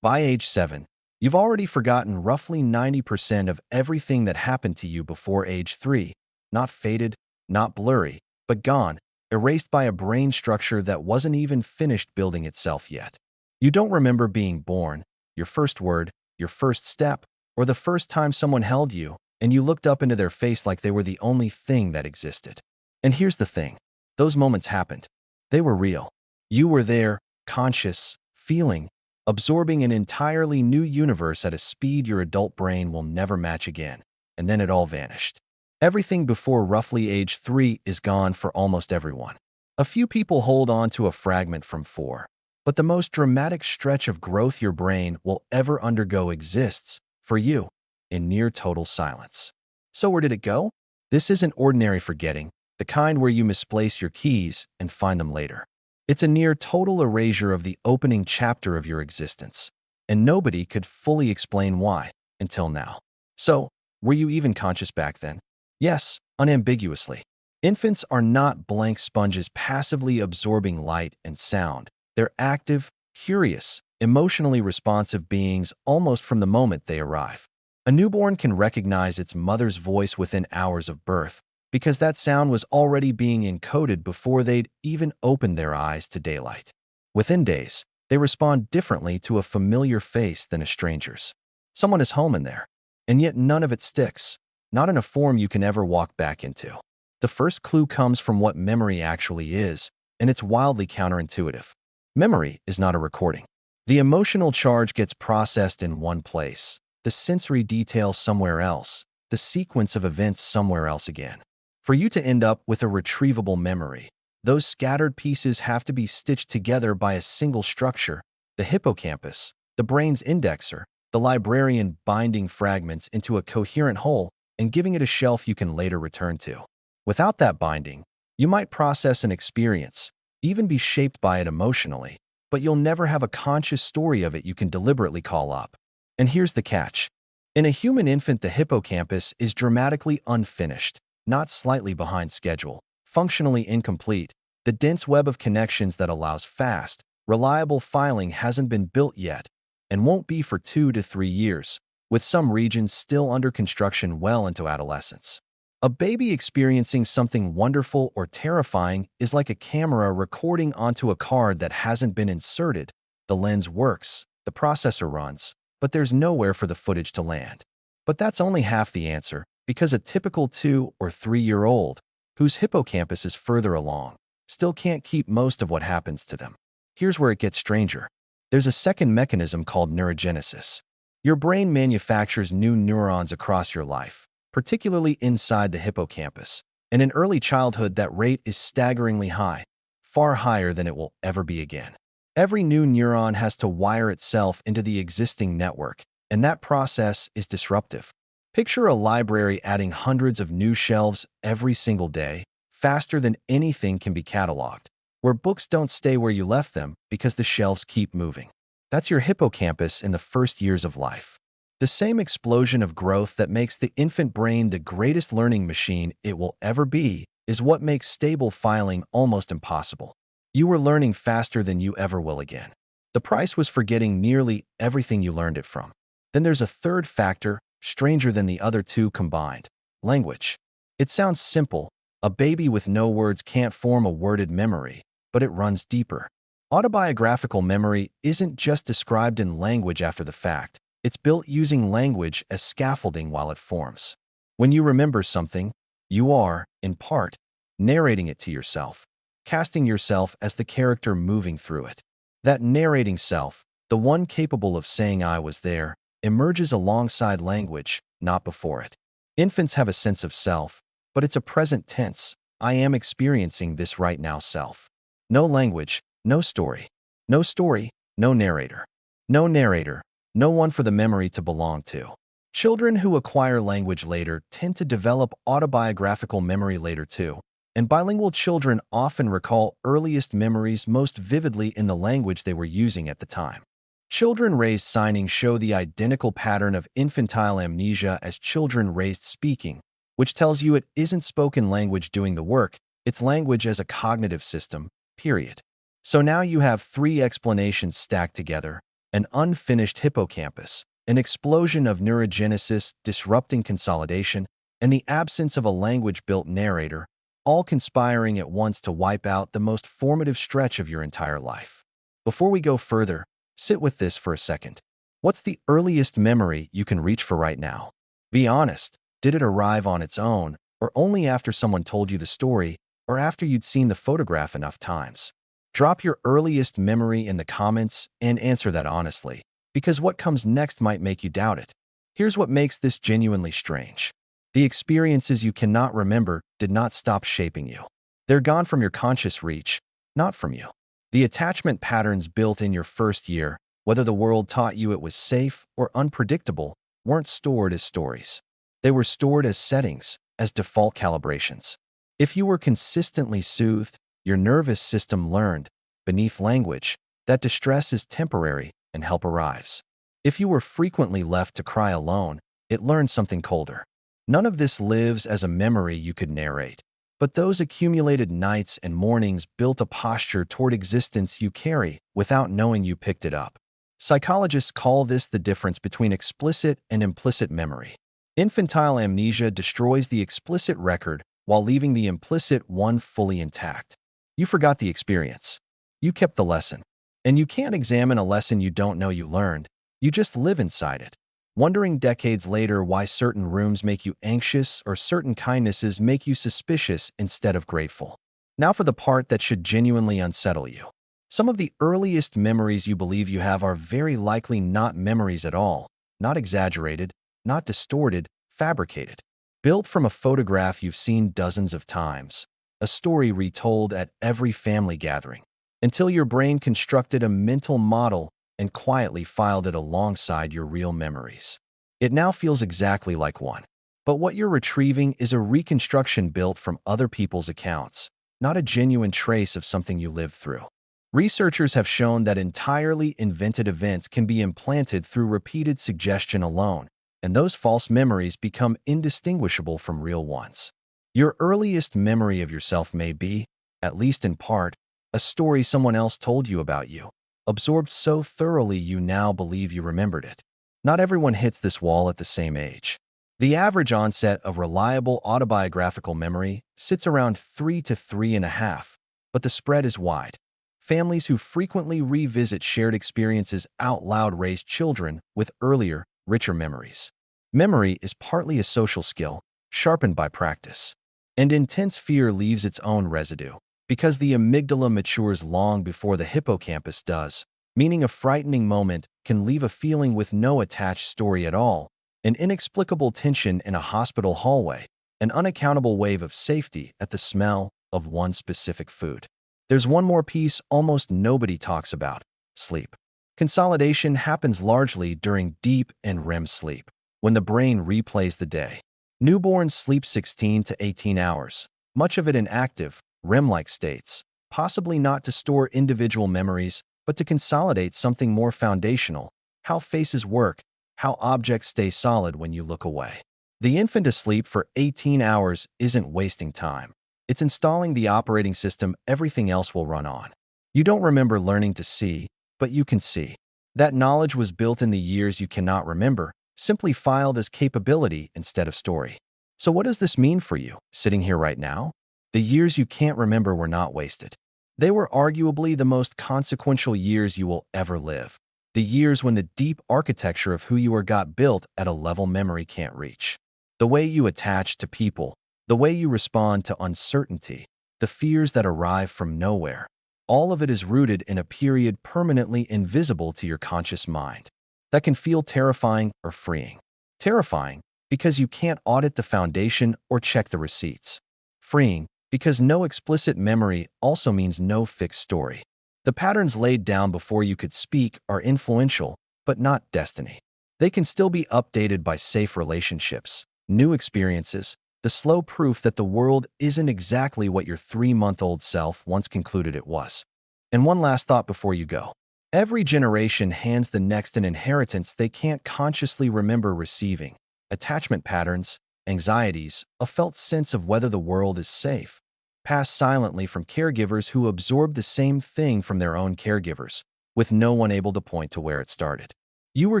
By age 7, you've already forgotten roughly 90% of everything that happened to you before age 3, not faded, not blurry, but gone, erased by a brain structure that wasn't even finished building itself yet. You don't remember being born, your first word, your first step, or the first time someone held you, and you looked up into their face like they were the only thing that existed. And here's the thing. Those moments happened. They were real. You were there, conscious, feeling, absorbing an entirely new universe at a speed your adult brain will never match again. And then it all vanished. Everything before roughly age 3 is gone for almost everyone. A few people hold on to a fragment from 4. But the most dramatic stretch of growth your brain will ever undergo exists, for you, in near total silence. So where did it go? This isn't ordinary forgetting, the kind where you misplace your keys and find them later. It's a near total erasure of the opening chapter of your existence, and nobody could fully explain why, until now. So, were you even conscious back then? Yes, unambiguously. Infants are not blank sponges passively absorbing light and sound. They're active, curious, emotionally responsive beings almost from the moment they arrive. A newborn can recognize its mother's voice within hours of birth, because that sound was already being encoded before they'd even opened their eyes to daylight. Within days, they respond differently to a familiar face than a stranger's. Someone is home in there, and yet none of it sticks, not in a form you can ever walk back into. The first clue comes from what memory actually is, and it's wildly counterintuitive. Memory is not a recording. The emotional charge gets processed in one place, the sensory detail somewhere else, the sequence of events somewhere else again. For you to end up with a retrievable memory, those scattered pieces have to be stitched together by a single structure, the hippocampus, the brain's indexer, the librarian binding fragments into a coherent whole and giving it a shelf you can later return to. Without that binding, you might process an experience, even be shaped by it emotionally, but you'll never have a conscious story of it you can deliberately call up. And here's the catch. In a human infant, the hippocampus is dramatically unfinished, not slightly behind schedule, functionally incomplete. The dense web of connections that allows fast, reliable filing hasn't been built yet, and won't be for 2 to 3 years, with some regions still under construction well into adolescence. A baby experiencing something wonderful or terrifying is like a camera recording onto a card that hasn't been inserted. The lens works, the processor runs, but there's nowhere for the footage to land. But that's only half the answer, because a typical 2 or 3-year-old, whose hippocampus is further along, still can't keep most of what happens to them. Here's where it gets stranger. There's a second mechanism called neurogenesis. Your brain manufactures new neurons across your life, particularly inside the hippocampus, and in early childhood that rate is staggeringly high, far higher than it will ever be again. Every new neuron has to wire itself into the existing network, and that process is disruptive. Picture a library adding hundreds of new shelves every single day, faster than anything can be cataloged, where books don't stay where you left them because the shelves keep moving. That's your hippocampus in the first years of life. The same explosion of growth that makes the infant brain the greatest learning machine it will ever be is what makes stable filing almost impossible. You were learning faster than you ever will again. The price was forgetting nearly everything you learned it from. Then there's a third factor, stranger than the other two combined: language. It sounds simple. A baby with no words can't form a worded memory, but it runs deeper. Autobiographical memory isn't just described in language after the fact. It's built using language as scaffolding while it forms. When you remember something, you are, in part, narrating it to yourself, casting yourself as the character moving through it. That narrating self, the one capable of saying "I was there," emerges alongside language, not before it. Infants have a sense of self, but it's a present tense. I am experiencing this right now self. No language, no story. No story, no narrator. No narrator, no one for the memory to belong to. Children who acquire language later tend to develop autobiographical memory later too, and bilingual children often recall earliest memories most vividly in the language they were using at the time. Children raised signing show the identical pattern of infantile amnesia as children raised speaking, which tells you it isn't spoken language doing the work, it's language as a cognitive system, period. So now you have 3 explanations stacked together: an unfinished hippocampus, an explosion of neurogenesis disrupting consolidation, and the absence of a language-built narrator, all conspiring at once to wipe out the most formative stretch of your entire life. Before we go further, sit with this for a second. What's the earliest memory you can reach for right now? Be honest, did it arrive on its own, or only after someone told you the story, or after you'd seen the photograph enough times? Drop your earliest memory in the comments and answer that honestly, because what comes next might make you doubt it. Here's what makes this genuinely strange. The experiences you cannot remember did not stop shaping you. They're gone from your conscious reach, not from you. The attachment patterns built in your first year, whether the world taught you it was safe or unpredictable, weren't stored as stories. They were stored as settings, as default calibrations. If you were consistently soothed, your nervous system learned, beneath language, that distress is temporary and help arrives. If you were frequently left to cry alone, it learned something colder. None of this lives as a memory you could narrate, but those accumulated nights and mornings built a posture toward existence you carry without knowing you picked it up. Psychologists call this the difference between explicit and implicit memory. Infantile amnesia destroys the explicit record while leaving the implicit one fully intact. You forgot the experience. You kept the lesson. And you can't examine a lesson you don't know you learned. You just live inside it, wondering decades later why certain rooms make you anxious or certain kindnesses make you suspicious instead of grateful. Now for the part that should genuinely unsettle you. Some of the earliest memories you believe you have are very likely not memories at all, not exaggerated, not distorted, fabricated. Built from a photograph you've seen dozens of times, a story retold at every family gathering, until your brain constructed a mental model and quietly filed it alongside your real memories. It now feels exactly like one. But what you're retrieving is a reconstruction built from other people's accounts, not a genuine trace of something you lived through. Researchers have shown that entirely invented events can be implanted through repeated suggestion alone, and those false memories become indistinguishable from real ones. Your earliest memory of yourself may be, at least in part, a story someone else told you about you, absorbed so thoroughly you now believe you remembered it. Not everyone hits this wall at the same age. The average onset of reliable autobiographical memory sits around 3 to 3.5, but the spread is wide. Families who frequently revisit shared experiences out loud raise children with earlier, richer memories. Memory is partly a social skill, sharpened by practice. And intense fear leaves its own residue, because the amygdala matures long before the hippocampus does, meaning a frightening moment can leave a feeling with no attached story at all, an inexplicable tension in a hospital hallway, an unaccountable wave of safety at the smell of one specific food. There's one more piece almost nobody talks about: sleep. Consolidation happens largely during deep and REM sleep, when the brain replays the day. Newborns sleep 16 to 18 hours, much of it in active, REM-like states, possibly not to store individual memories, but to consolidate something more foundational: how faces work, how objects stay solid when you look away. The infant asleep for 18 hours isn't wasting time. It's installing the operating system everything else will run on. You don't remember learning to see, but you can see. That knowledge was built in the years you cannot remember, simply filed as capability instead of story. So what does this mean for you, sitting here right now? The years you can't remember were not wasted. They were arguably the most consequential years you will ever live. The years when the deep architecture of who you are got built at a level memory can't reach. The way you attach to people, the way you respond to uncertainty, the fears that arrive from nowhere, all of it is rooted in a period permanently invisible to your conscious mind. That can feel terrifying or freeing. Terrifying because you can't audit the foundation or check the receipts. Freeing because no explicit memory also means no fixed story. The patterns laid down before you could speak are influential, but not destiny. They can still be updated by safe relationships, new experiences, the slow proof that the world isn't exactly what your 3-month-old self once concluded it was. And one last thought before you go. Every generation hands the next an inheritance they can't consciously remember receiving: attachment patterns, anxieties, a felt sense of whether the world is safe, passed silently from caregivers who absorb the same thing from their own caregivers, with no one able to point to where it started. You were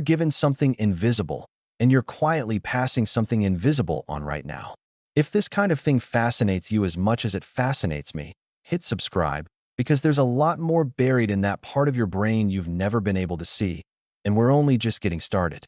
given something invisible, and you're quietly passing something invisible on right now. If this kind of thing fascinates you as much as it fascinates me, hit subscribe, because there's a lot more buried in that part of your brain you've never been able to see, and we're only just getting started.